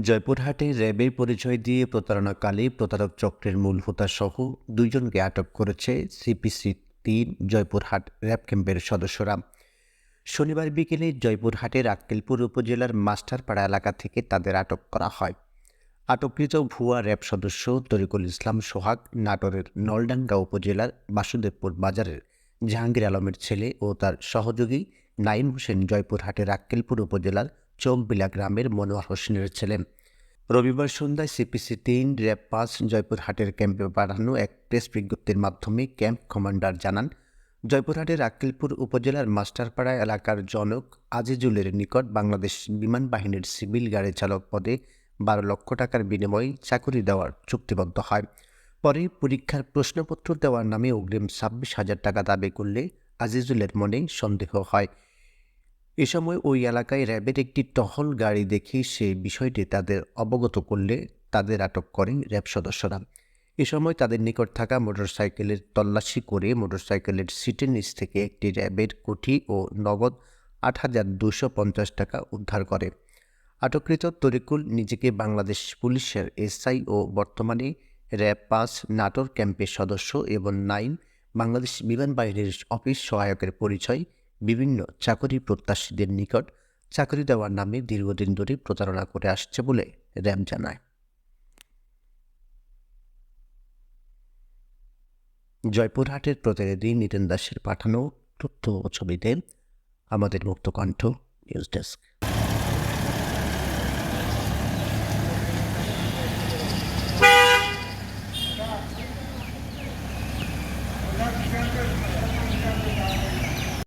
জয়পুরহাটে র্যাবের পরিচয় দিয়ে প্রতারণাকালে প্রতারক চক্রের মূল হোতাসহ দুইজনকে আটক করেছে সিপিসি-৩ জয়পুরহাট র্যাব ক্যাম্পের সদস্যরা। শনিবার বিকেলে জয়পুরহাটের আক্কেলপুর উপজেলার মাস্টারপাড়া এলাকা থেকে তাদের আটক করা হয়। আটককৃত ভুয়া র্যাব সদস্য তরিকুল ইসলাম সোহাগ নাটোরের নলডাঙ্গা উপজেলার বাসুদেবপুর বাজারের জাহাঙ্গীর আলমের ছেলে ও তার সহযোগী নাইম হোসেন জয়পুরহাটের আক্কেলপুর উপজেলার চৌকবিলা গ্রামের মনোয়ার হোসেনের ছেলে। রবিবার সন্ধ্যায় সিপিসি-৩ র্যাব-৫ জয়পুরহাটের ক্যাম্পে পাঠানো এক প্রেস বিজ্ঞপ্তির মাধ্যমে ক্যাম্প কমান্ডার জানান, জয়পুরহাটের আক্কেলপুর উপজেলার মাস্টারপাড়া এলাকার জনক আজিজুলের নিকট বাংলাদেশ বিমান বাহিনীর সিভিল গাড়ি চালক পদে ১২ লক্ষ টাকার বিনিময়ে চাকরি দেওয়ার চুক্তিবদ্ধ হয়। পরে পরীক্ষার প্রশ্নপত্র দেওয়ার নামে অগ্রিম ২৬,০০০ টাকা দাবি করলে আজিজুলের মনে সন্দেহ হয়। এ সময় ওই এলাকায় র্যাবের একটি টহল গাড়ি দেখে সে বিষয়টি তাদের অবগত করলে তাদের আটক করেন র্যাব সদস্যরা। এ সময় তাদের নিকট থাকা মোটরসাইকেলের তল্লাশি করে মোটরসাইকেলের সিটের নিচ থেকে একটি র্যাবের কোঠি ও নগদ ৮,২৫০ টাকা উদ্ধার করে। আটককৃত তরিকুল নিজেকে বাংলাদেশ পুলিশের এসআই ও বর্তমানে র্যাব-৫ নাটোর ক্যাম্পের সদস্য এবং নাইম বাংলাদেশ বিমান বাহিনীর অফিস সহায়কের পরিচয় বিভিন্ন চাকরি প্রত্যাশীদের নিকট চাকরি দেওয়ার নামে দীর্ঘদিন ধরে প্রতারণা করে আসছে বলে র্যাব জানায়। জয়পুরহাটের প্রতিনিধি নিতেন দাসের পাঠানো তথ্য ও ছবিতে আমাদের মুক্তকণ্ঠ নিউজ ডেস্ক।